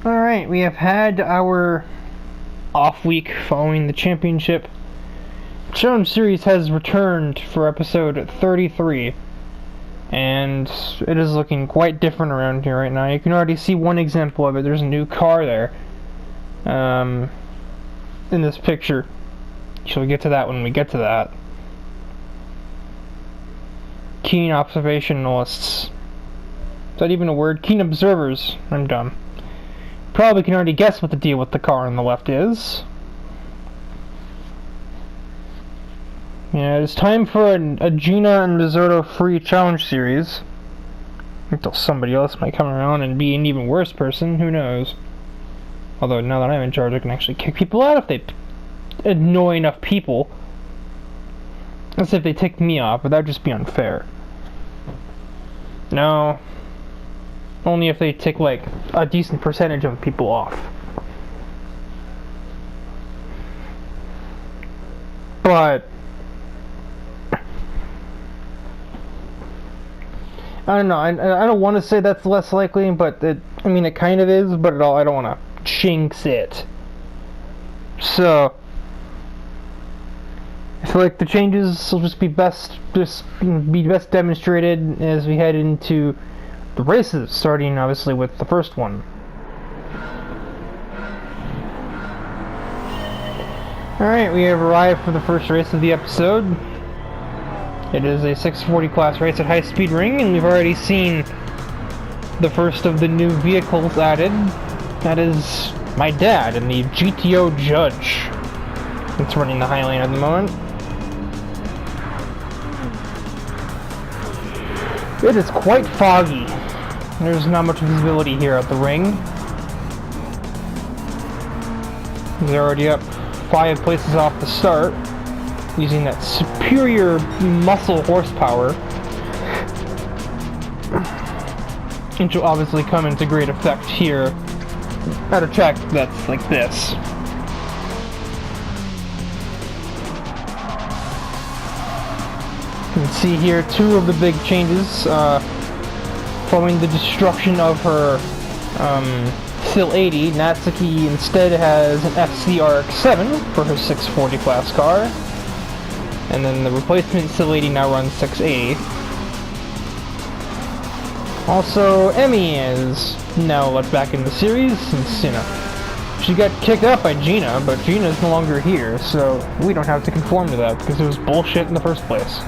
Alright, we have had our off week following the championship. Challenge Series has returned for episode 33, and it is looking quite different around here right now. You can already see one example of it. There's a new car there in this picture. Shall we get to that when we get to that? Keen observationalists. Is that even a word? Keen observers. I'm dumb. Probably can already guess what the deal with the car on the left is. Yeah, it's time for a Gina and Risotto free challenge series. Until somebody else might come around and be an even worse person, who knows. Although now that I'm in charge, I can actually kick people out if they annoy enough people. As if they tick me off, but that would just be unfair. No. Only if they tick like a decent percentage of people off. But I don't know. I don't want to say that's less likely, but it kind of is. But I don't want to jinx it. So I feel like the changes will just be best demonstrated as we head into the races, starting obviously with the first one. Alright, we have arrived for the first race of the episode. It is a 640 class race at High Speed Ring, and we've already seen the first of the new vehicles added. That is my dad and the GTO Judge. It's running the high lane at the moment. It is quite foggy. There's not much visibility here at the ring. They're already up 5 places off the start, using that superior muscle horsepower, which will obviously come into great effect here at a track that's like this. You can see here 2 of the big changes. Following the destruction of her Sil 80, Natsuki instead has an FCRX7 for her 640 class car, and then the replacement Sil 80 now runs 680. Also, Emmy is now let back in the series since, she got kicked out by Gina, but Gina is no longer here, so we don't have to conform to that because it was bullshit in the first place.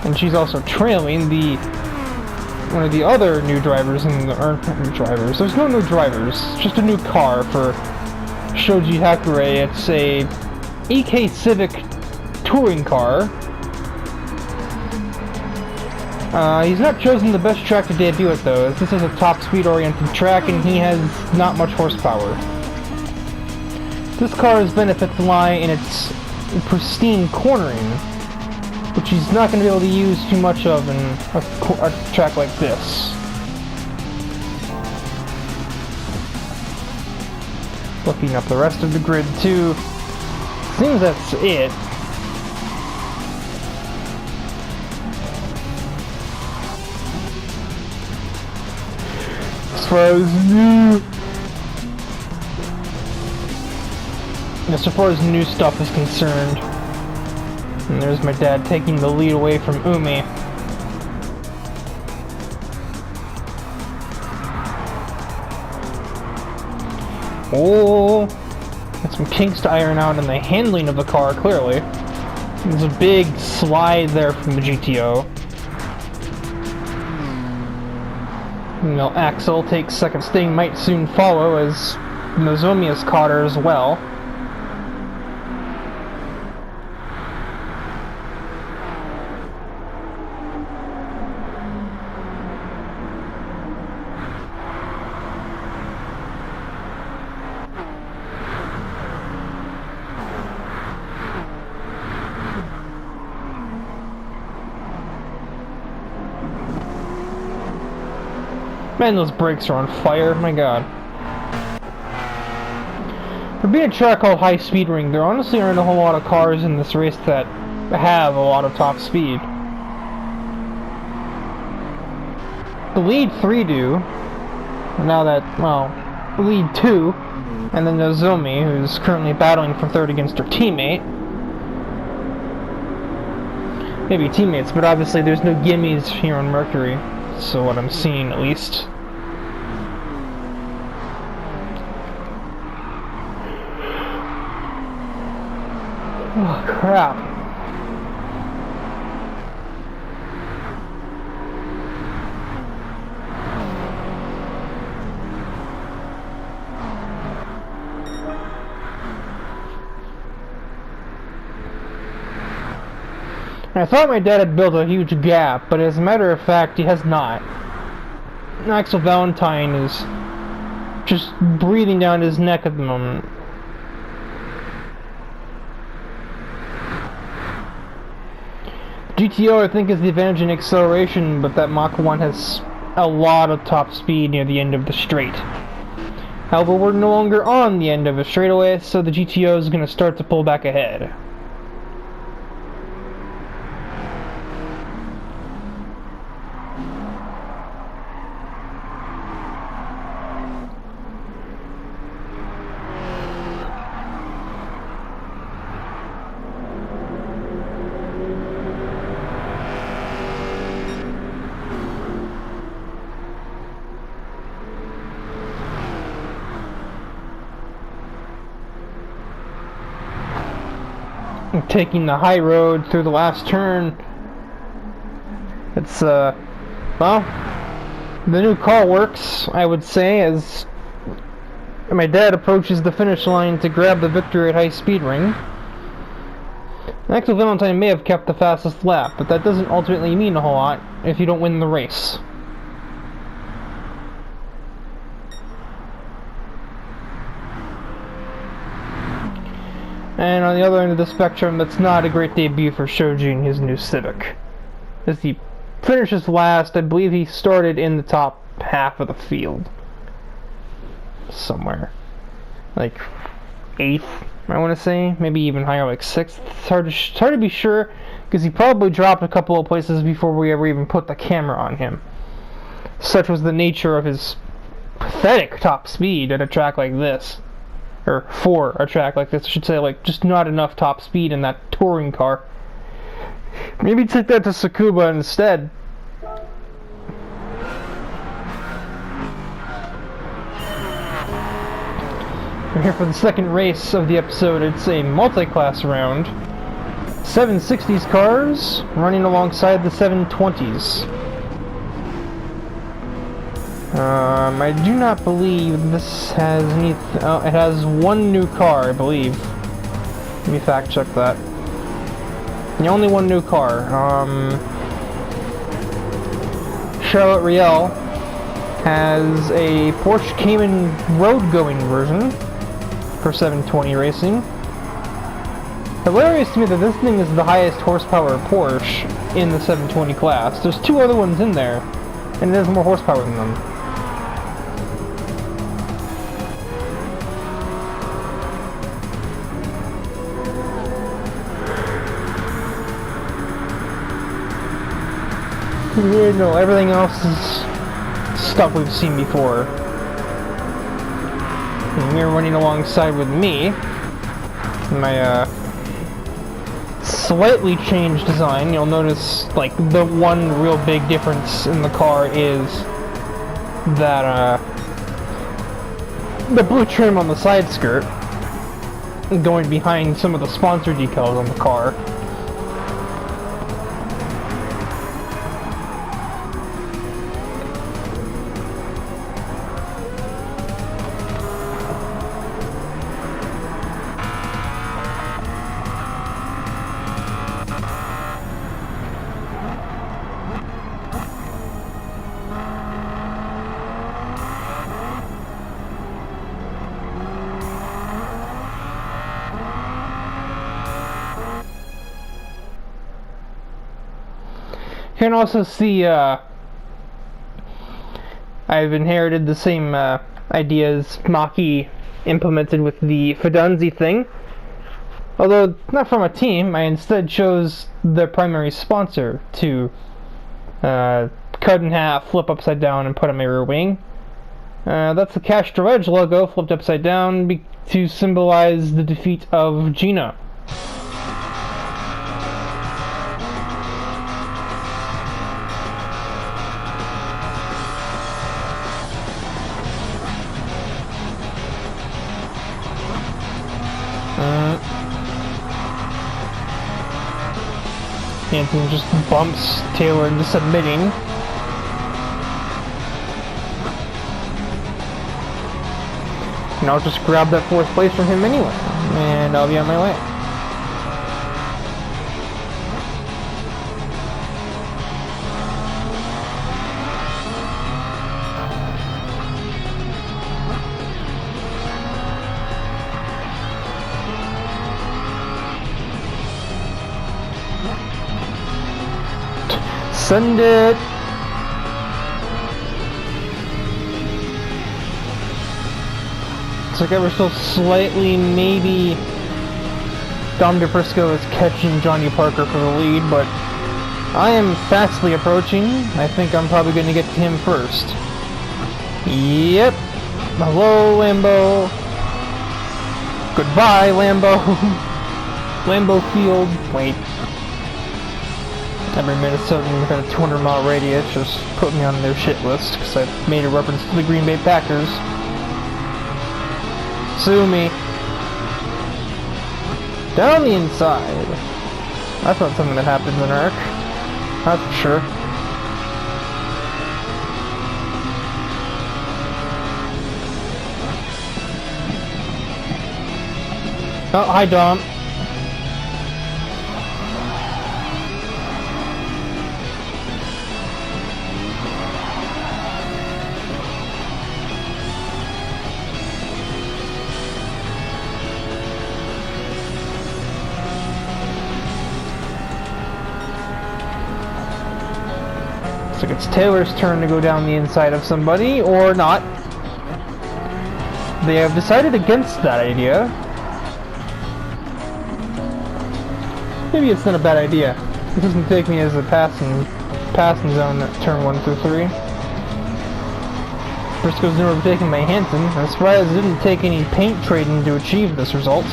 And she's also trailing one of the other new drivers in the new drivers. There's no new drivers, just a new car for Shoji Hakure. It's a EK Civic touring car. He's not chosen the best track to debut at though, as this is a top speed oriented track and he has not much horsepower. This car's benefits lie in its pristine cornering, which he's not going to be able to use too much of in a track like this. Looking up the rest of the grid too, seems that's it. As far as new stuff is concerned, and there's my dad taking the lead away from Umi. Oh, got some kinks to iron out in the handling of the car, clearly. There's a big slide there from the GTO. Axel takes second sting, might soon follow as Nozomiya's caught her as well. Man, those brakes are on fire, my god. For being a track called High Speed Ring, there honestly aren't a whole lot of cars in this race that have a lot of top speed. The lead 3 do. Now that, well, lead 2, and then Nozomi, who's currently battling for 3rd against her teammate. Maybe teammates, but obviously there's no gimmies here on Mercury, so what I'm seeing at least. Oh, crap. I thought my dad had built a huge gap, but as a matter of fact, he has not. Axel Valentine is just breathing down his neck at the moment. GTO, I think, is the advantage in acceleration, but that Mach 1 has a lot of top speed near the end of the straight. However, we're no longer on the end of a straightaway, so the GTO is going to start to pull back ahead. Taking the high road through the last turn. It's, well, the new car works, I would say, as my dad approaches the finish line to grab the victory at high speed ring. Axel Valentine may have kept the fastest lap, but that doesn't ultimately mean a whole lot if you don't win the race. And on the other end of the spectrum, that's not a great debut for Shoji in his new Civic. As he finishes last, I believe he started in the top half of the field. Somewhere. Like 8th, I want to say. Maybe even higher, like 6th. It's hard to be sure, because he probably dropped a couple of places before we ever even put the camera on him. Such was the nature of his pathetic top speed at a track like this. Or for a track like this, I should say, like, just not enough top speed in that touring car. Maybe take that to Tsukuba instead. We're here for the second race of the episode. It's a multi-class round. 760s cars running alongside the 720s. I do not believe this has any... it has one new car, I believe. Let me fact check that. The only one new car. Charlotte Riel has a Porsche Cayman road-going version for 720 racing. Hilarious to me that this thing is the highest horsepower Porsche in the 720 class. There's two other ones in there, and it has more horsepower than them. Yeah, no, everything else is stuff we've seen before. And you're running alongside with me. My, slightly changed design. You'll notice, like, the one real big difference in the car is that, the blue trim on the side skirt going behind some of the sponsor decals on the car. You can also see, I've inherited the same ideas Maki implemented with the Fidanzi thing. Although, not from a team, I instead chose the primary sponsor to cut in half, flip upside down, and put on my rear wing. That's the Castro Edge logo flipped upside down to symbolize the defeat of Gina. Hanson just bumps Taylor into submitting. And I'll just grab that 4th place from him anyway, and I'll be on my way. Send it! It's like ever so slightly, maybe Dom DePrisco is catching Johnny Parker for the lead, but I am fastly approaching. I think I'm probably going to get to him first. Yep. Hello, Lambeau. Goodbye, Lambeau. Lambeau Field. Wait. Every Minnesotan within a 200-mile radius just put me on their shit list because I made a reference to the Green Bay Packers. Sue me. Down the inside. That's not something that happens in ARC. That's for sure. Oh, hi, Dom. Looks like it's Taylor's turn to go down the inside of somebody, or not. They have decided against that idea. Maybe it's not a bad idea. It doesn't take me as a passing zone at turn 1 through 3. Briscoe's never overtaken by Hanson. I'm surprised it didn't take any paint trading to achieve this result.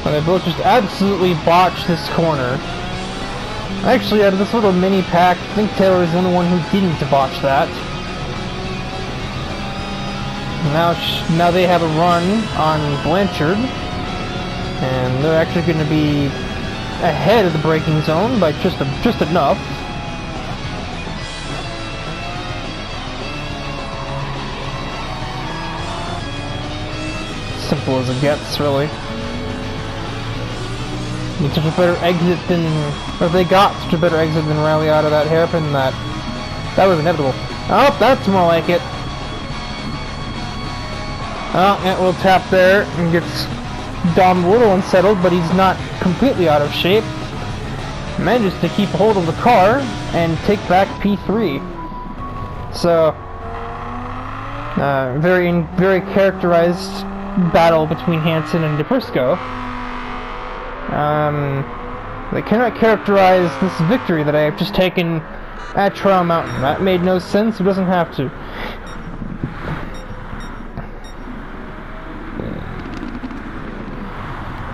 But they both just absolutely botched this corner. Actually, out of this little mini pack, I think Taylor is the only one who didn't botch that. Now they have a run on Blanchard, and they're actually going to be ahead of the braking zone by just enough. Simple as it gets, really. It's such a better exit than, or they got such a better exit than Riley out of that hairpin that was inevitable. Oh, that's more like it. Oh, yeah, we'll tap there and gets Dom a little unsettled, but he's not completely out of shape. Manages to keep hold of the car and take back P3. So, very characterized battle between Hanson and DePrisco. They cannot characterize this victory that I have just taken at Trial Mountain. That made no sense. It doesn't have to.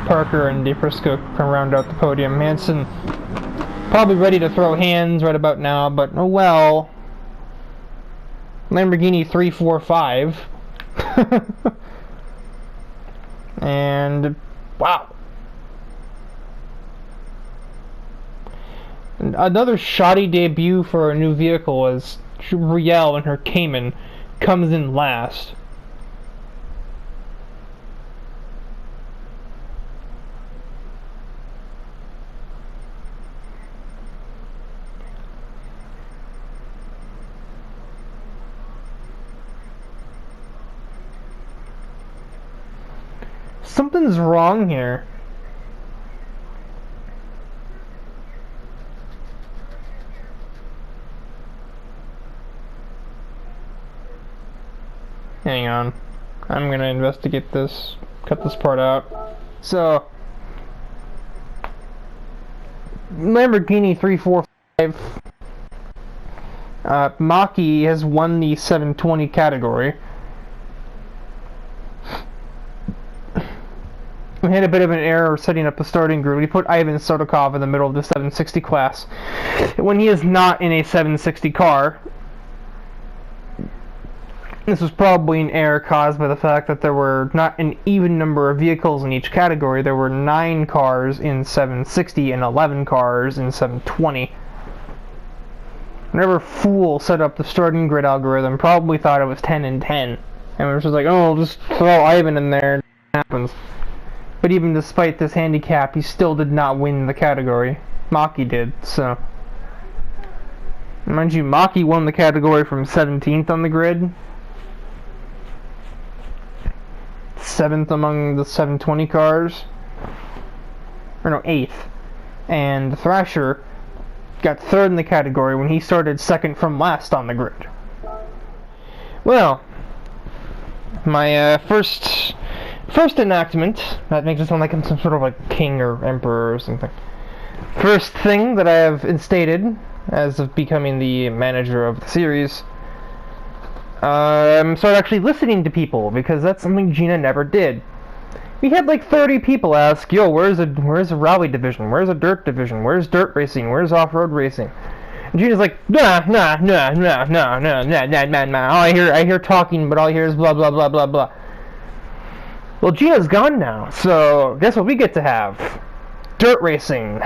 Parker and DePrisco can round out the podium. Hanson probably ready to throw hands right about now, but oh well. Lamborghini 345. And wow. Another shoddy debut for a new vehicle as Riel and her Cayman comes in last. Something's wrong here. Hang on. I'm gonna investigate this. Cut this part out. So, Lamborghini 345. Maki has won the 720 category. We had a bit of an error setting up the starting grid. We put Ivan Sotokov in the middle of the 760 class when he is not in a 760 car. This was probably an error caused by the fact that there were not an even number of vehicles in each category. There were 9 cars in 760 and 11 cars in 720. Whatever fool set up the starting grid algorithm probably thought it was 10 and 10. And we were just like, oh, just throw Ivan in there and it happens. But even despite this handicap, he still did not win the category. Maki did, so. Mind you, Maki won the category from 17th on the grid. 7th among the 720 cars. Or no, 8th. And Thrasher got 3rd in the category when he started 2nd from last on the grid. Well, my first enactment, that makes it sound like I'm some sort of like king or emperor or something. First thing that I have instated as of becoming the manager of the series, start actually listening to people, because that's something Gina never did. We had like 30 people ask, yo, where's a rally division? Where's a dirt division? Where's dirt racing? Where's off-road racing? And Gina's like, nah. All I hear talking, but all I hear is blah, blah, blah, blah, blah. Well, Gina's gone now, so guess what we get to have? Dirt racing.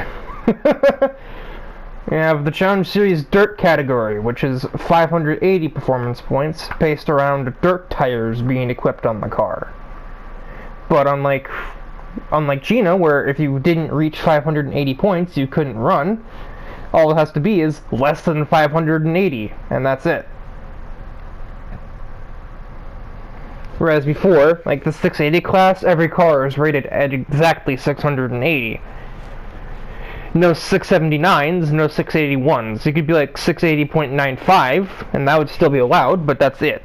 We have the Challenge Series Dirt category, which is 580 performance points, based around dirt tires being equipped on the car. But unlike Gina, where if you didn't reach 580 points, you couldn't run, all it has to be is less than 580, and that's it. Whereas before, like the 680 class, every car is rated at exactly 680. No 679s, no 681s. You could be like 680.95, and that would still be allowed, but that's it.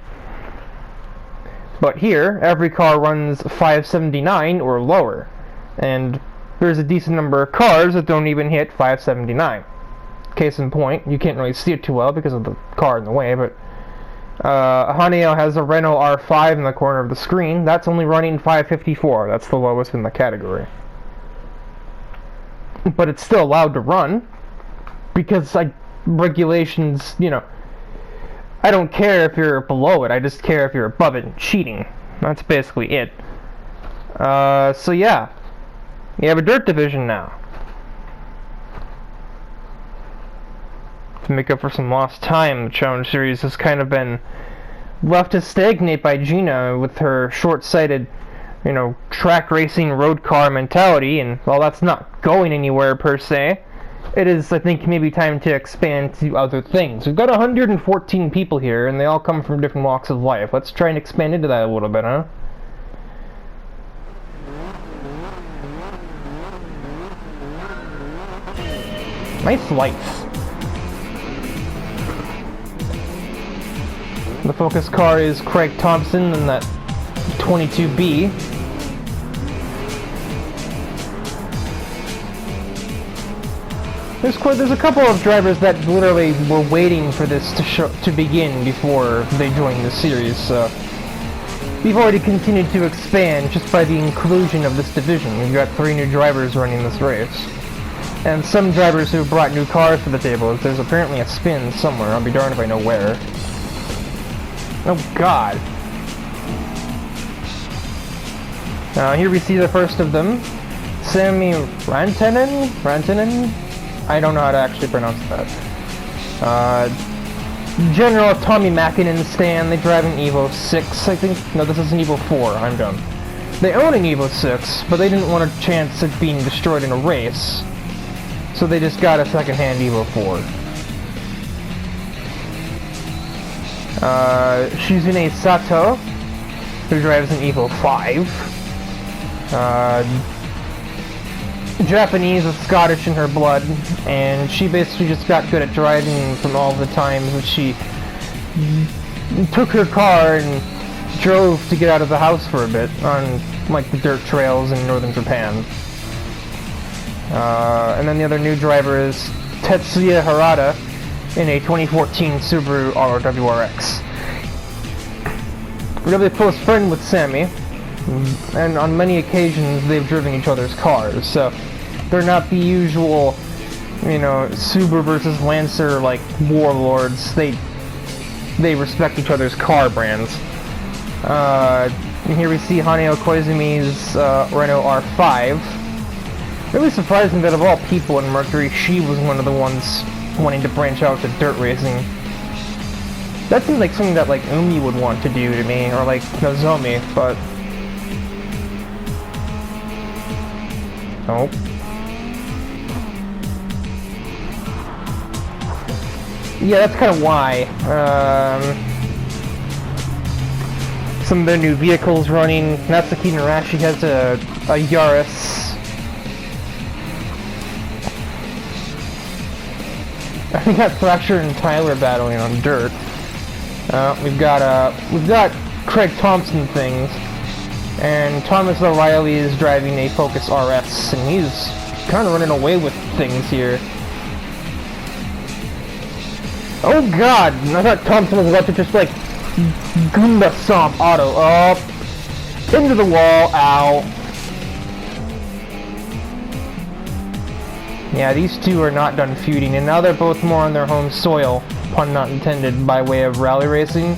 But here, every car runs 579 or lower, and there's a decent number of cars that don't even hit 579. Case in point, you can't really see it too well because of the car in the way, but Haneo has a Renault R5 in the corner of the screen. That's only running 554. That's the lowest in the category. But it's still allowed to run, because like regulations, you know, I don't care if you're below it, I just care if you're above it and cheating. That's basically it. So yeah, you have a dirt division now. To make up for some lost time, the Challenge Series has kind of been left to stagnate by Gina with her short-sighted, you know, track racing road car mentality, and while that's not going anywhere per se, it is, I think, maybe time to expand to other things. We've got 114 people here, and they all come from different walks of life. Let's try and expand into that a little bit, huh? Nice lights. The focus car is Craig Thompson and that 22B. There's a couple of drivers that literally were waiting for this to begin before they joined the series, so we've already continued to expand just by the inclusion of this division. We've got 3 new drivers running this race. And some drivers who brought new cars to the table. There's apparently a spin somewhere, I'll be darned if I know where. Oh god. Here we see the first of them. Sami Rantanen? I don't know how to actually pronounce that. General Tommy Mäkinen stand, they drive an Evo 6, I think. No, this is an Evo 4, I'm dumb. They own an Evo 6, but they didn't want a chance of being destroyed in a race. So they just got a second-hand Evo 4. Shizune Sato, who drives an Evo 5. Japanese with Scottish in her blood, and she basically just got good at driving from all the times that she took her car and drove to get out of the house for a bit on like the dirt trails in northern Japan. And then the other new driver is Tetsuya Harada in a 2014 Subaru WRX. Really close friend with Sammy, and on many occasions they've driven each other's cars, so they're not the usual, you know, Subaru versus Lancer like warlords. They respect each other's car brands. And here we see Haneo Koizumi's Renault R5. Really surprising that of all people in Mercury, she was one of the ones wanting to branch out to dirt racing. That seems like something that like Umi would want to do to me, or like Nozomi, but... Oh. Yeah, that's kind of why. Some of their new vehicles running. Natsuki Narashi has a Yaris. We got Thrasher and Tyler battling on dirt. We've got Craig Thompson things, and Thomas O'Reilly is driving a Focus RS, and he's kind of running away with things here. Oh god! I thought Thompson was about to just like Goomba Stomp Auto up into the wall. Ow! Yeah, these two are not done feuding, and now they're both more on their home soil, pun not intended, by way of rally racing,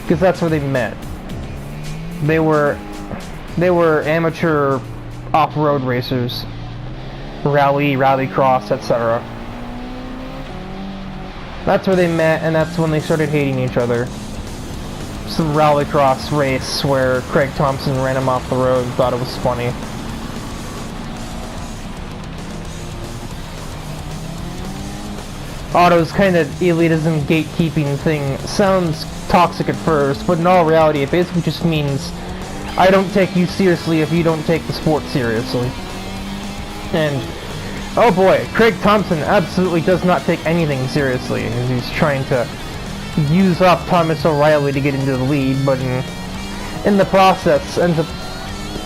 because that's where they met. They were amateur off-road racers, rallycross, etc. That's where they met, and that's when they started hating each other. Some rallycross race where Craig Thompson ran him off the road and thought it was funny. Otto's kind of elitism gatekeeping thing sounds toxic at first, but in all reality it basically just means I don't take you seriously if you don't take the sport seriously. And oh boy, Craig Thompson absolutely does not take anything seriously, as he's trying to use up Thomas O'Reilly to get into the lead, but in the process ends up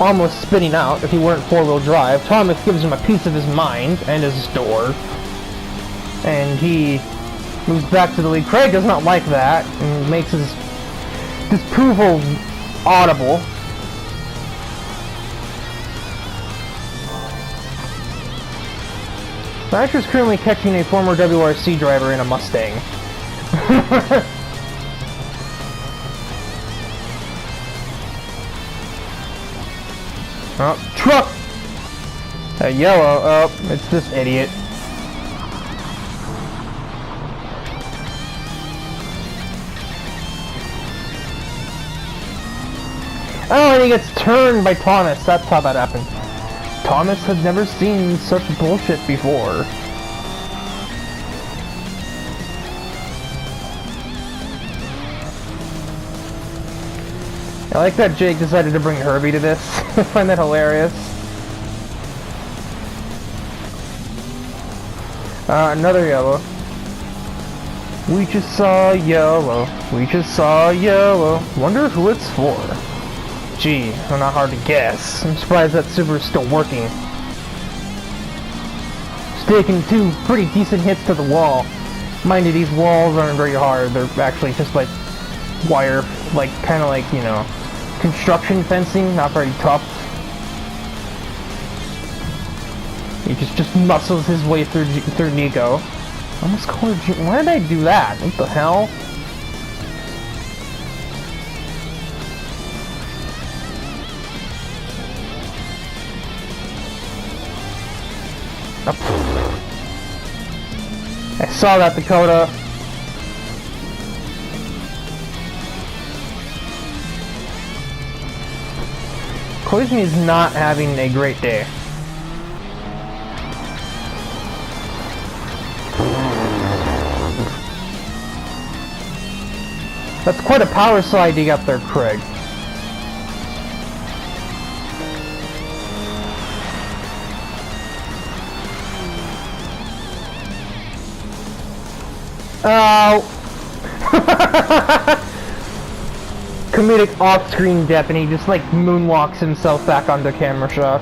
almost spinning out if he weren't four-wheel drive. Thomas gives him a piece of his mind and his door, and he moves back to the lead. Craig does not like that and makes his disapproval audible. Thrasher is currently catching a former WRC driver in a Mustang. Oh, truck! A yellow. Oh, it's this idiot. Oh, and he gets turned by Thomas. That's how that happened. Thomas had never seen such bullshit before. I like that Jake decided to bring Herbie to this. I find that hilarious. Another yellow. We just saw yellow. We just saw yellow. Wonder who it's for. Gee, not hard to guess. I'm surprised that Subaru's still working. It's taking two pretty decent hits to the wall. Mind you, these walls aren't very hard. They're actually just like wire, like kind of like, you know, construction fencing, not very tough. He just muscles his way through Nico. Almost called G. Why did I do that? What the hell? I saw that, Dakota. Koizumi is not having a great day. That's quite a power slide you got there, Craig. comedic off-screen death, and he just like moonwalks himself back onto camera shot.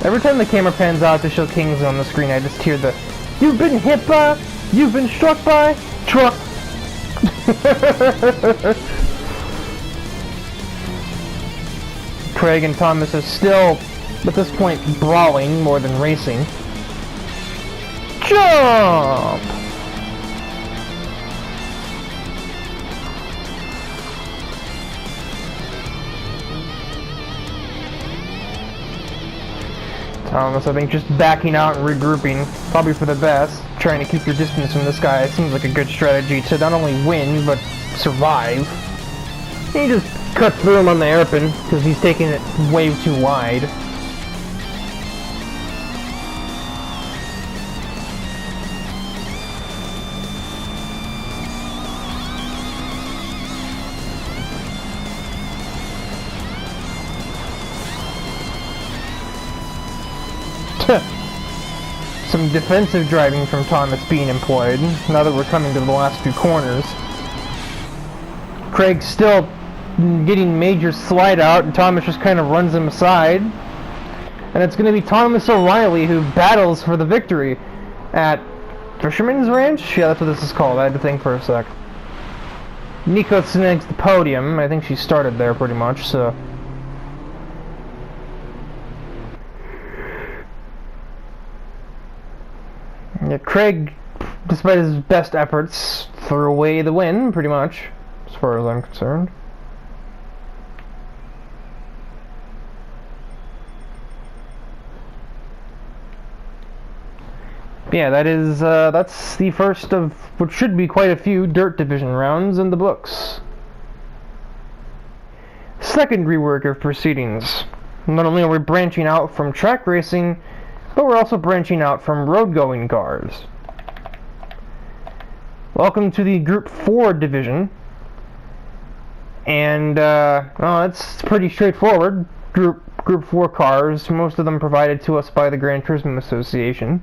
Every time the camera pans out to show Kingsley on the screen, I just hear the "You've been hit by, you've been struck by, truck." Craig and Thomas are still, at this point, brawling more than racing. Jump! Thomas, I think, just backing out and regrouping, probably for the best. Trying to keep your distance from this guy seems like a good strategy to not only win, but survive. He just cut through him on the hairpin, because he's taking it way too wide. Some defensive driving from Thomas being employed, now that we're coming to the last few corners. Craig's still getting major slide out, and Thomas just kind of runs him aside. And it's going to be Thomas O'Reilly who battles for the victory at Fisherman's Ranch? Yeah, that's what this is called. I had to think for a sec. Nico snags the podium. I think she started there pretty much, so... Yeah, Craig, despite his best efforts, threw away the win, pretty much, as far as I'm concerned. Yeah, that's the first of what should be quite a few Dirt Division rounds in the books. Second rework of proceedings. Not only are we branching out from track racing, but we're also branching out from road-going cars. Welcome to the Group 4 division. And, well, it's pretty straightforward. Group 4 cars, most of them provided to us by the Gran Turismo Association.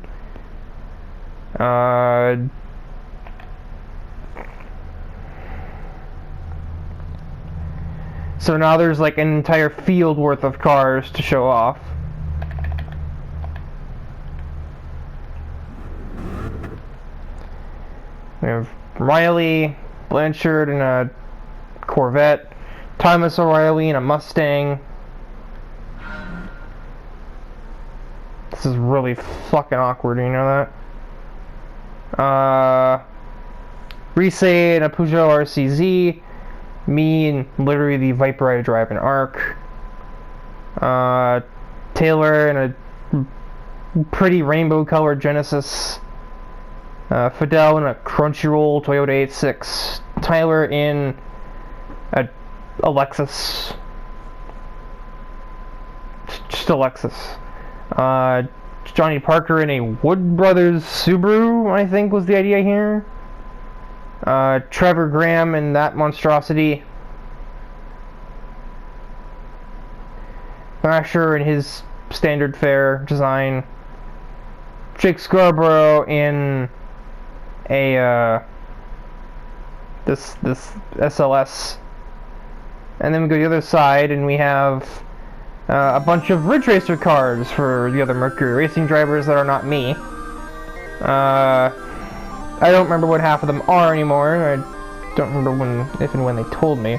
So now there's like an entire field worth of cars to show off. We have Riley, Blanchard in a Corvette, Thomas O'Reilly in a Mustang. This is really fucking awkward, you know that? Riese in a Peugeot RCZ, me and literally the Viper I drive in ARC. Taylor in a pretty rainbow colored Genesis. Fidel in a Crunchyroll Toyota 86. Tyler in a Lexus. Just a Lexus. Johnny Parker in a Wood Brothers Subaru, I think was the idea here. Trevor Graham in that monstrosity. Thrasher in his standard fare design. Jake Scarborough in a this SLS, and then we go to the other side and we have a bunch of Ridge Racer cars for the other Mercury Racing drivers that are not me. I don't remember what half of them are anymore. I don't remember if and when they told me.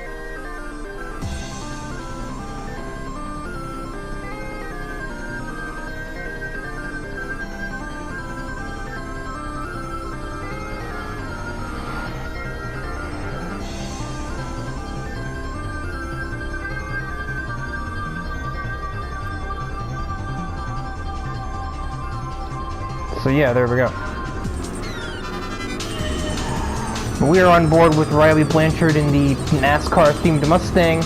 So yeah, there we go. We are on board with Riley Blanchard in the NASCAR-themed Mustang,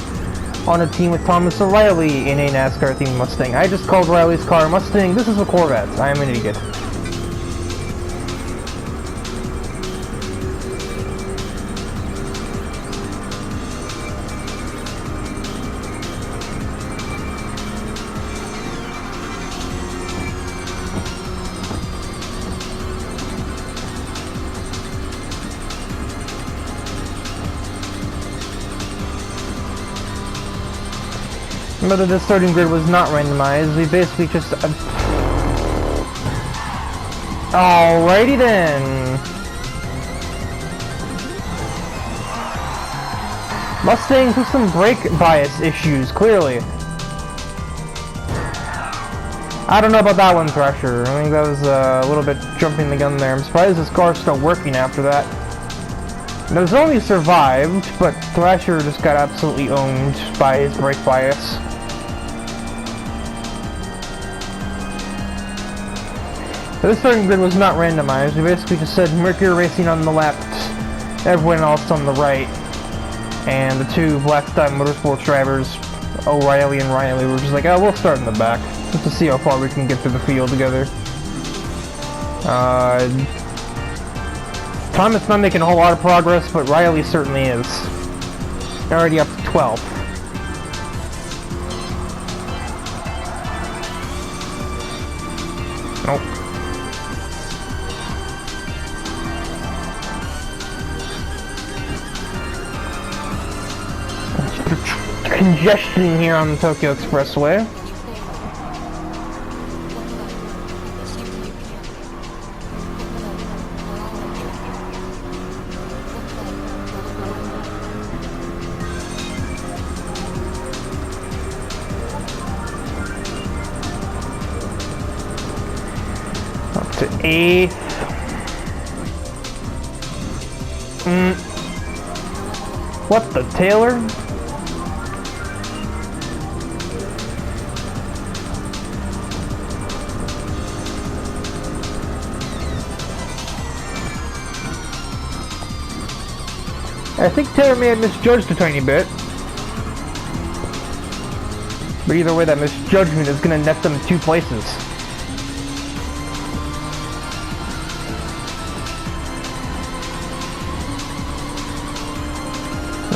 on a team with Thomas O'Reilly in a NASCAR-themed Mustang. I just called Riley's car a Mustang. This is a Corvette. I am an idiot. Whether the starting grid was not randomized, we basically just... Alrighty then! Mustangs with some brake bias issues, clearly. I don't know about that one, Thrasher. I think that was a little bit jumping the gun there. I'm surprised this car's still working after that. It was only survived, but Thrasher just got absolutely owned by his brake bias. This starting grid was not randomized. We basically just said Mercury Racing on the left, everyone else on the right, and the two Black Sky Motorsports drivers, O'Reilly and Riley, were just like, oh, we'll start in the back, just to see how far we can get through the field together. Thomas not making a whole lot of progress, but Riley certainly is. Already up to 12th. Nope. Congestion here on the Tokyo Expressway. Up to 8th. What the Taylor? I think Taylor may have misjudged a tiny bit. But either way, that misjudgment is going to net them 2 places.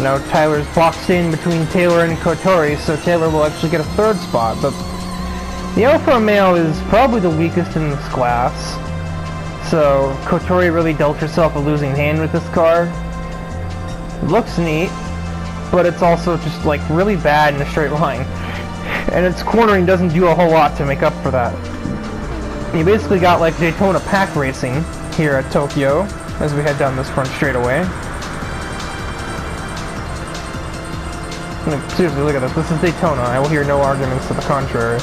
Now Tyler's boxed in between Taylor and Kotori, so Taylor will actually get a 3rd spot. But the Alfa Romeo is probably the weakest in this class. So Kotori really dealt herself a losing hand with this car. It looks neat, but it's also just like really bad in a straight line. And its cornering doesn't do a whole lot to make up for that. You basically got like Daytona pack racing here at Tokyo as we head down this front straightaway. Seriously, look at this. This is Daytona. I will hear no arguments to the contrary.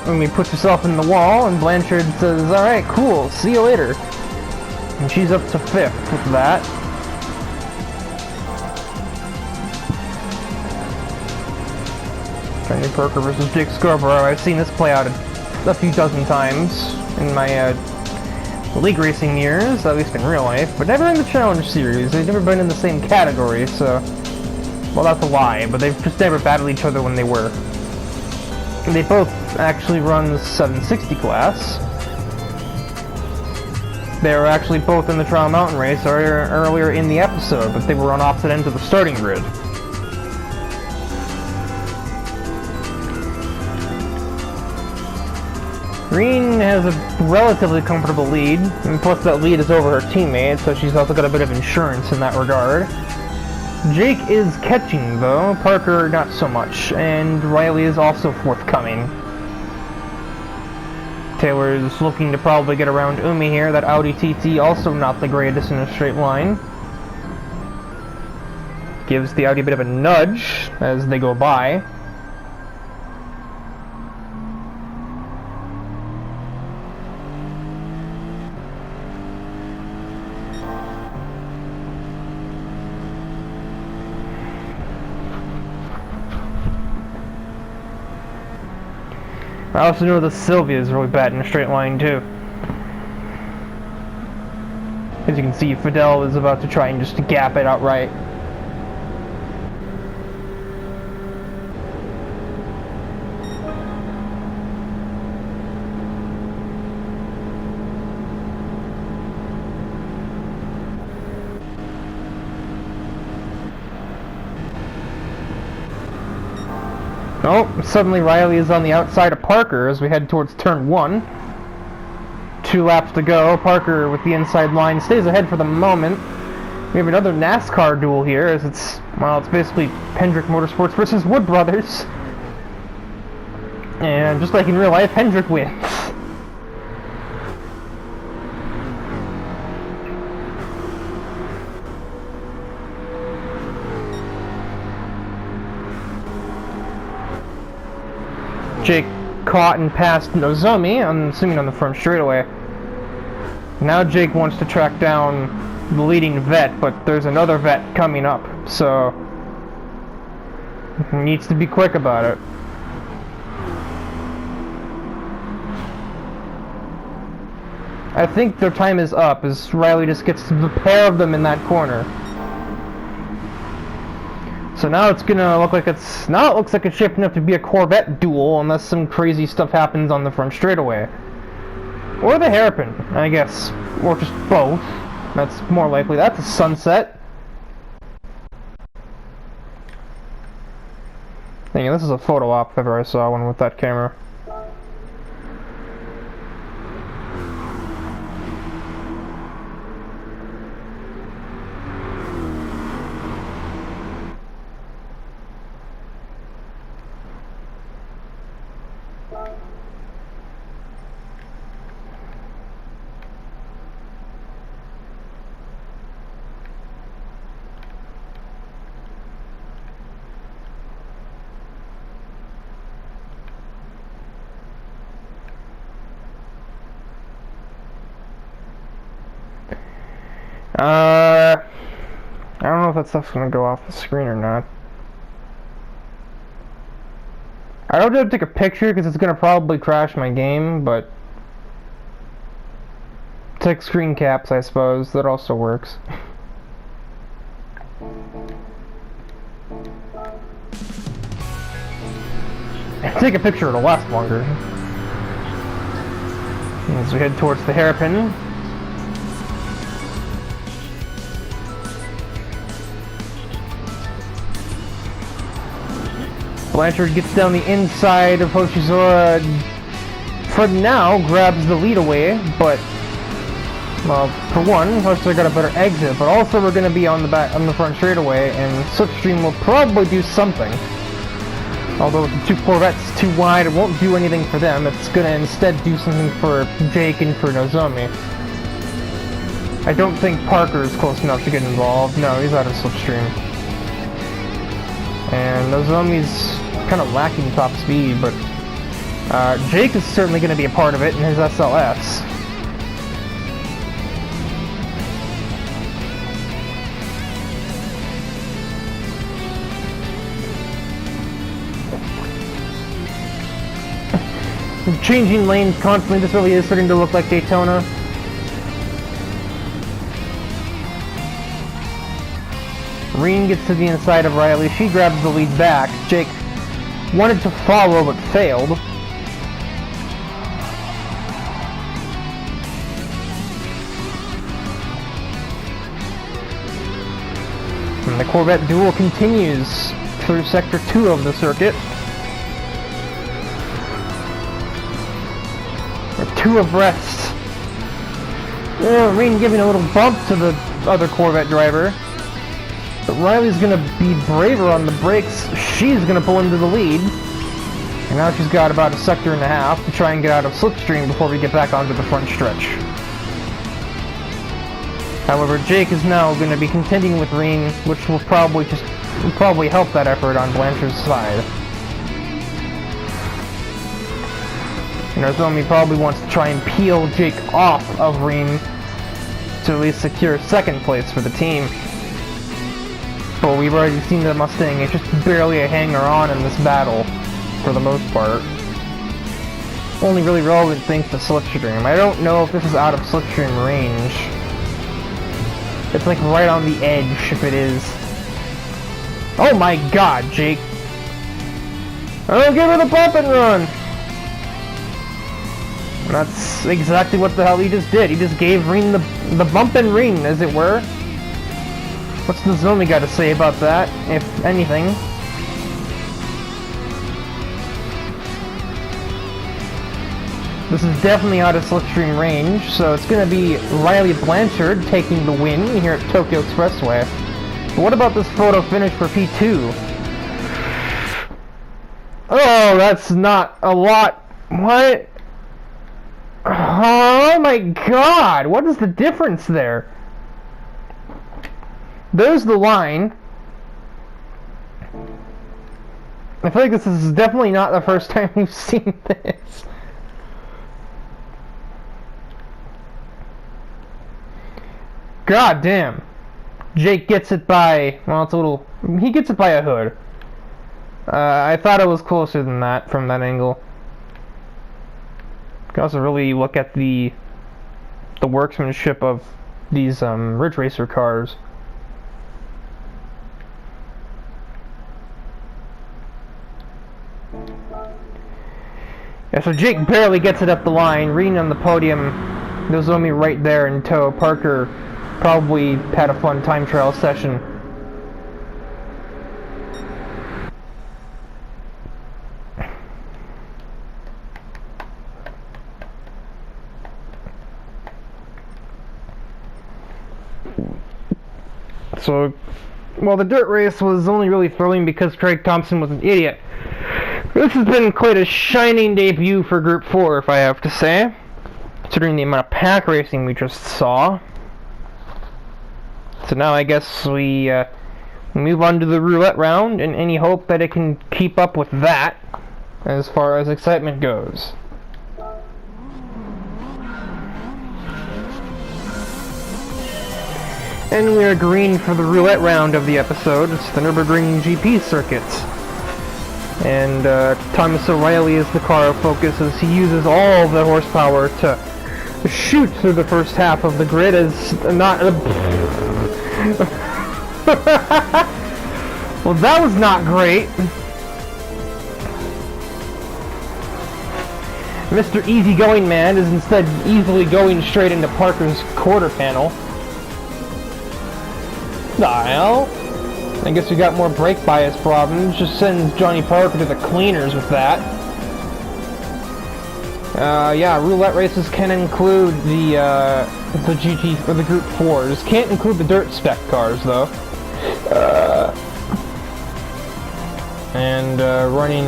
Umi puts herself in the wall, and Blanchard says, alright, cool, see you later. And she's up to 5th with that. Tony Parker versus Jake Scarborough. I've seen this play out a few dozen times in my league racing years, at least in real life, but never in the Challenge Series. They've never been in the same category, so... Well, that's a lie, but they've just never battled each other when they were. They both actually run the 760 class. They were actually both in the Trial Mountain race earlier in the episode, but they were on opposite ends of the starting grid. Green has a relatively comfortable lead, and plus that lead is over her teammate, so she's also got a bit of insurance in that regard. Jake is catching, though. Parker, not so much. And Riley is also forthcoming. Taylor is looking to probably get around Umi here. That Audi TT also not the greatest in a straight line. Gives the Audi a bit of a nudge as they go by. I also know that Sylvia is really bad in a straight line too. As you can see, Fidel is about to try and just gap it outright. Oh, suddenly Riley is on the outside of Parker as we head towards turn 1. 2 laps to go. Parker with the inside line stays ahead for the moment. We have another NASCAR duel here as it's basically Hendrick Motorsports versus Wood Brothers. And just like in real life, Hendrick wins. Jake caught and passed Nozomi, I'm assuming on the front straightaway. Now Jake wants to track down the leading vet, but there's another vet coming up, so he needs to be quick about it. I think their time is up as Riley just gets the pair of them in that corner. So now it's gonna look like it looks like it's shaping up to be a Corvette duel unless some crazy stuff happens on the front straightaway. Or the hairpin, I guess. Or just both. That's more likely. That's a sunset. Dang, this is a photo op if ever I saw one with that camera. I don't know if that stuff's gonna go off the screen or not. I don't have to take a picture because it's gonna probably crash my game, but take screen caps, I suppose. That also works. Take a picture, it'll last longer. As we head towards the hairpin. Blanchard gets down the inside of Hoshizora. For now, grabs the lead away, but well, for one, Hoshizora got a better exit, but also we're going to be on the front straightaway, and Slipstream will probably do something. Although with the two Corvettes too wide, it won't do anything for them. It's going to instead do something for Jake and for Nozomi. I don't think Parker is close enough to get involved. No, he's out of Slipstream. And Nozomi's kind of lacking top speed, but Jake is certainly going to be a part of it in his SLS. Changing lanes constantly, this really is starting to look like Daytona. Reen gets to the inside of Riley, she grabs the lead back. Jake wanted to follow but failed. And the Corvette duel continues through Sector 2 of the circuit. Two abreast. Reen giving a little bump to the other Corvette driver. But Riley's gonna be braver on the brakes. She's gonna pull into the lead. And now she's got about a sector and a half to try and get out of Slipstream before we get back onto the front stretch. However, Jake is now going to be contending with Reen, which will probably help that effort on Blanchard's side. Nozomi probably wants to try and peel Jake off of Reen to at least secure second place for the team. But we've already seen the Mustang is just barely a hanger-on in this battle, for the most part. Only really relevant thanks to Slipstream. I don't know if this is out of Slipstream range. It's like right on the edge if it is. Oh my god, Jake! Oh, give her the bump and run! That's exactly what the hell he just did. He just gave Reen the bump and Reen, as it were. What's Nozomi got to say about that, if anything? This is definitely out of slipstream range, so it's going to be Riley Blanchard taking the win here at Tokyo Expressway. But what about this photo finish for P2? Oh, that's not a lot. What? Oh my god, what is the difference there? There's the line. I feel like this is definitely not the first time we've seen this. God damn. Jake gets it by, well, it's a little, he gets it by a hood. I thought it was closer than that from that angle. You can also really look at the workmanship of these Ridge Racer cars. Yeah, so Jake barely gets it up the line. Reading on the podium, Nozomi right there in tow. Parker probably had a fun time trial session. So, well, the dirt race was only really thrilling because Craig Thompson was an idiot. This has been quite a shining debut for Group 4, if I have to say, considering the amount of pack racing we just saw. So now I guess we move on to the roulette round, in any hope that it can keep up with that as far as excitement goes. And we are green for the roulette round of the episode. It's the Nürburgring GP circuits. And Thomas O'Reilly is the car of focus as he uses all the horsepower to shoot through the first half of the grid as not... Well, that was not great. Mr. Easygoing Man is instead easily going straight into Parker's quarter panel. Well, I guess we got more brake bias problems. Just sends Johnny Parker to the cleaners with that. Yeah, roulette races can include the GT or the Group 4s. Can't include the dirt spec cars though. Running.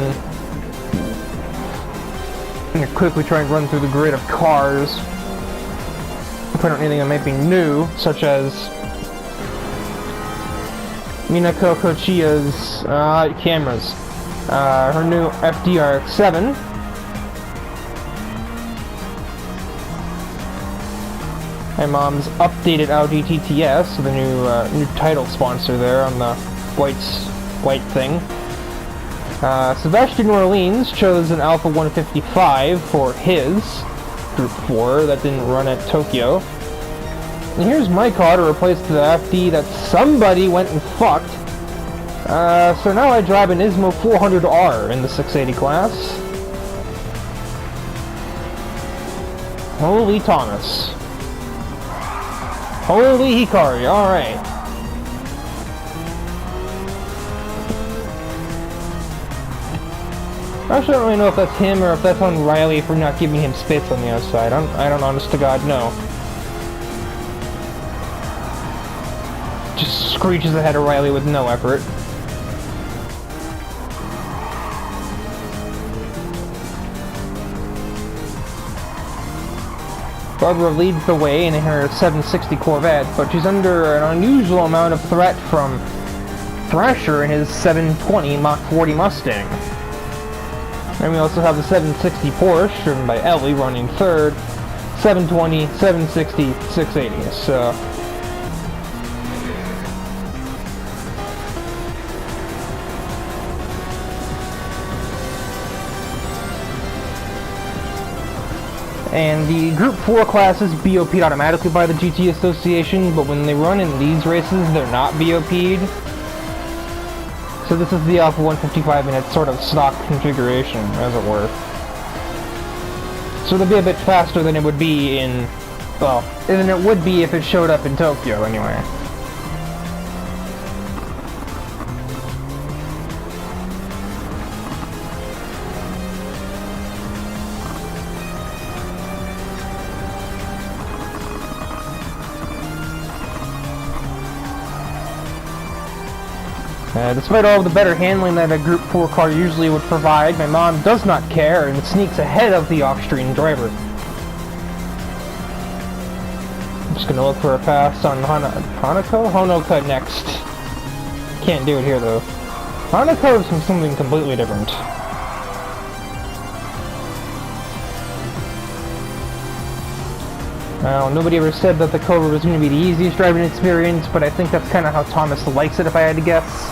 I'm gonna quickly try and run through the grid of cars. Point out anything that might be new, such as Minako Kochiya's cameras. Her new FDRX7. My mom's updated Audi TTS, the new title sponsor there on the white thing. Sebastian Orleans chose an Alpha 155 for his Group 4 that didn't run at Tokyo. And here's my car to replace the FD that somebody went and fucked. So now I drive an Ismo 400R in the 680 class. Holy Thomas. Holy Hikari, alright. Actually, I don't really know if that's him or if that's on Riley for not giving him space on the outside. I don't honest to God know. Just screeches ahead of Riley with no effort. Barbara leads the way in her 760 Corvette, but she's under an unusual amount of threat from Thrasher in his 720 Mach 40 Mustang. And we also have the 760 Porsche, driven by Ellie, running third, 720, 760, 680, so... And the Group 4 class is BOP'd automatically by the GT Association, but when they run in these races, they're not BOP'd. So this is the Alpha 155 in its sort of stock configuration, as it were. So it'll be a bit faster than it would be in, well, than it would be if it showed up in Tokyo, anyway. Despite all of the better handling that a Group 4 car usually would provide, my mom does not care and sneaks ahead of the off-stream driver. I'm just gonna look for a pass on Honoka next. Can't do it here though. Honoka is something completely different. Well, nobody ever said that the Cobra was going to be the easiest driving experience, but I think that's kind of how Thomas likes it if I had to guess.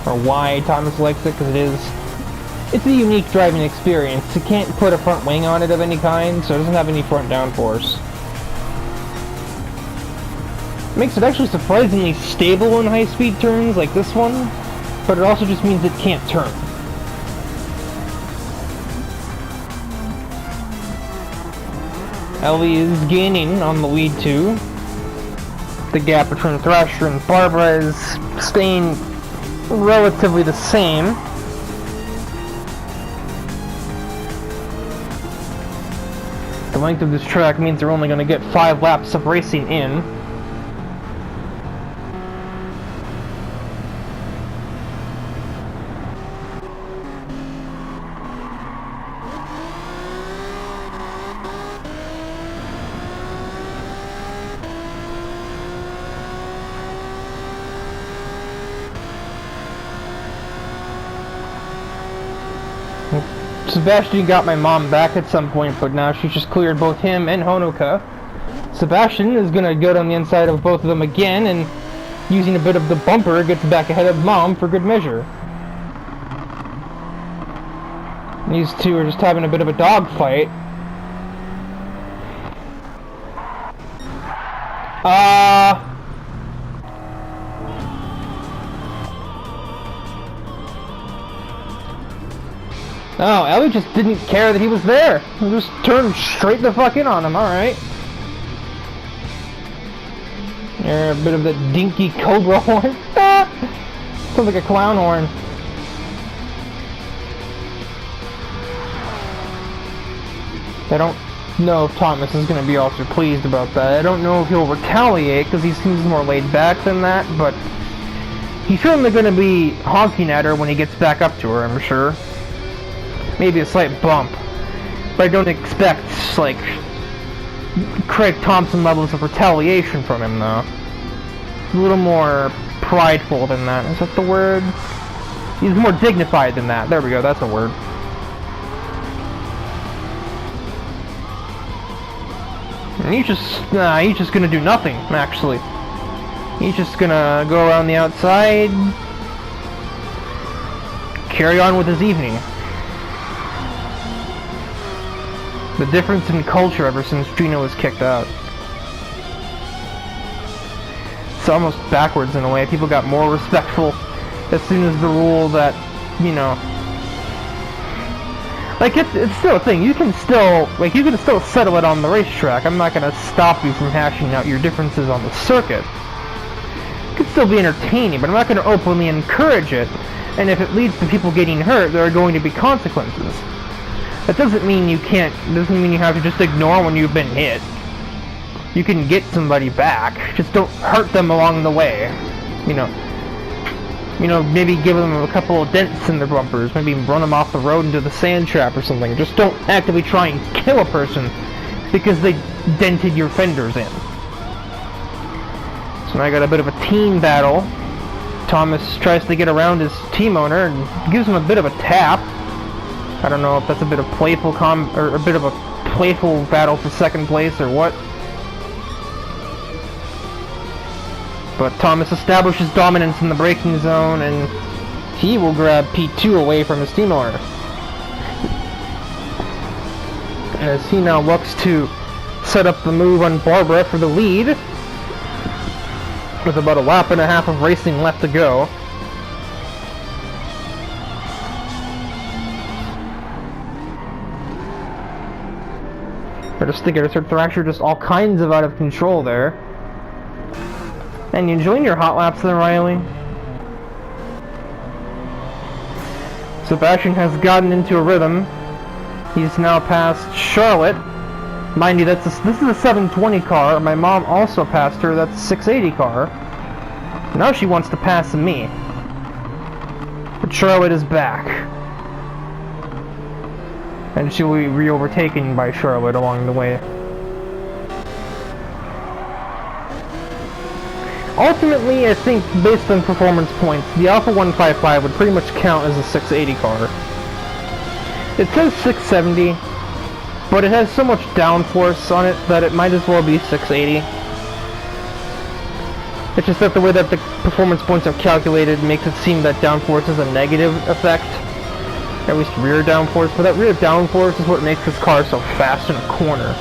Or why Thomas likes it, because it's a unique driving experience. You can't put a front wing on it of any kind, so it doesn't have any front downforce. Makes it actually surprisingly stable in high-speed turns like this one, but it also just means it can't turn. Ellie is gaining on the lead too. The gap between Thrasher and Barbara is staying relatively the same. The length of this track means they're only going to get 5 laps of racing in. Sebastian got my mom back at some point, but now she's just cleared both him and Honoka. Sebastian is gonna go down the inside of both of them again, and using a bit of the bumper, gets back ahead of Mom for good measure. These two are just having a bit of a dogfight. Oh, Ellie just didn't care that he was there. He just turned straight the fuck in on him, alright. There, a bit of the dinky Cobra horn. Sounds like a clown horn. I don't know if Thomas is going to be also pleased about that. I don't know if he'll retaliate, because he seems more laid back than that, but he's certainly going to be honking at her when he gets back up to her, I'm sure. Maybe a slight bump, but I don't expect, like, Craig Thompson levels of retaliation from him, though. A little more prideful than that. Is that the word? He's more dignified than that. There we go, that's a word. And he's just gonna do nothing, actually. He's just gonna go around the outside, carry on with his evening. The difference in culture ever since Gino was kicked out. It's almost backwards in a way. People got more respectful as soon as the rule that, you know... Like, it's still a thing. You can still settle it on the racetrack. I'm not gonna stop you from hashing out your differences on the circuit. It could still be entertaining, but I'm not gonna openly encourage it. And if it leads to people getting hurt, there are going to be consequences. That doesn't mean you have to just ignore when you've been hit. You can get somebody back, just don't hurt them along the way. You know, maybe give them a couple of dents in their bumpers, maybe run them off the road into the sand trap or something. Just don't actively try and kill a person because they dented your fenders in. So now I got a bit of a team battle. Thomas tries to get around his team owner and gives him a bit of a tap. I don't know if that's a bit of playful or a bit of a playful battle for second place or what. But Thomas establishes dominance in the braking zone, and he will grab P2 away from his team owner. As he now looks to set up the move on Barbara for the lead, with about a lap and a half of racing left to go. I just think Thrasher just all kinds of out of control there. And you enjoying your hot laps there, Riley? Sebastian has gotten into a rhythm. He's now past Charlotte. Mind you, this is a 720 car. My mom also passed her. That's a 680 car. Now she wants to pass me. Charlotte is back. And she will be re-overtaken by Charlotte along the way. Ultimately, I think, based on performance points, the Alpha 155 would pretty much count as a 680 car. It says 670, but it has so much downforce on it that it might as well be 680. It's just that the way that the performance points are calculated makes it seem that downforce is a negative effect. At least rear downforce, but that rear downforce is what makes this car so fast in a corner.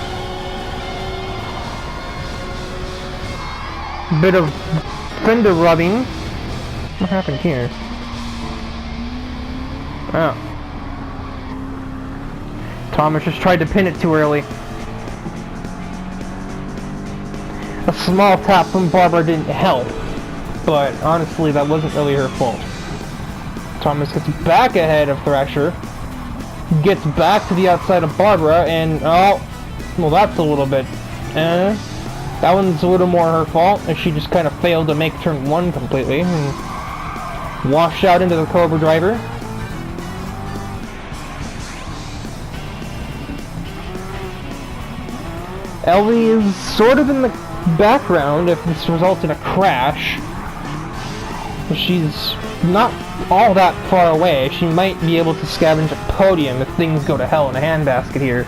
Bit of fender rubbing. What happened here? Oh. Thomas just tried to pin it too early. A small tap from Barbara didn't help, but honestly that wasn't really her fault. Thomas gets back ahead of Thrasher, gets back to the outside of Barbara, and oh, well that's a little bit, that one's a little more her fault, as she just kind of failed to make turn 1 completely, and washed out into the Cobra driver. Ellie is sort of in the background if this results in a crash. She's not all that far away. She might be able to scavenge a podium if things go to hell in a handbasket here.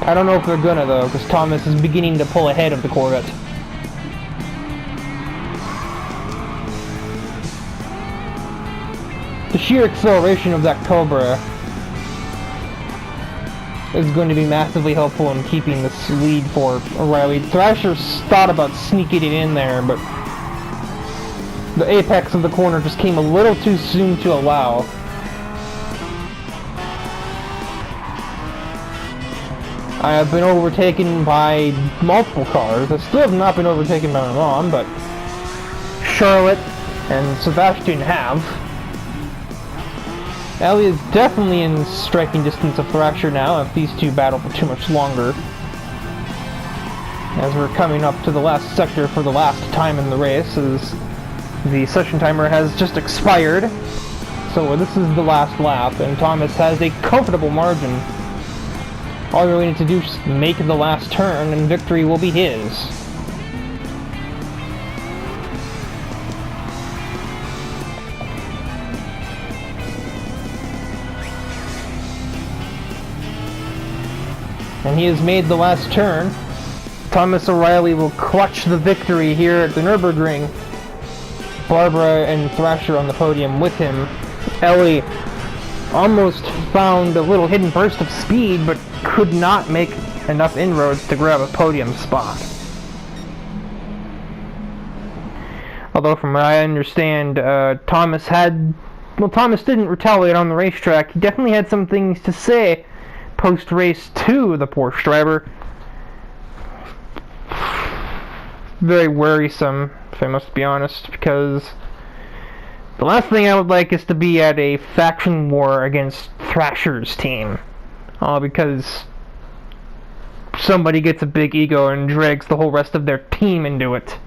I don't know if they're gonna though, because Thomas is beginning to pull ahead of the Corvette. The sheer acceleration of that Cobra is going to be massively helpful in keeping this lead for O'Reilly. Thrasher thought about sneaking it in there, but the apex of the corner just came a little too soon to allow. I have been overtaken by multiple cars. I still have not been overtaken by my mom, but Charlotte and Sebastian have. Ellie is definitely in striking distance of Thrasher now if these two battle for too much longer. As we're coming up to the last sector for the last time in the race, as the session timer has just expired. So this is the last lap, and Thomas has a comfortable margin. All we need to do is make the last turn, and victory will be his. And he has made the last turn. Thomas O'Reilly will clutch the victory here at the Nürburgring. Barbara and Thrasher on the podium with him. Ellie almost found a little hidden burst of speed, but could not make enough inroads to grab a podium spot. Although from what I understand, Thomas didn't retaliate on the racetrack. He definitely had some things to say post-race to the Porsche driver. Very worrisome, if I must be honest, because the last thing I would like is to be at a faction war against Thrasher's team. All because somebody gets a big ego and drags the whole rest of their team into it.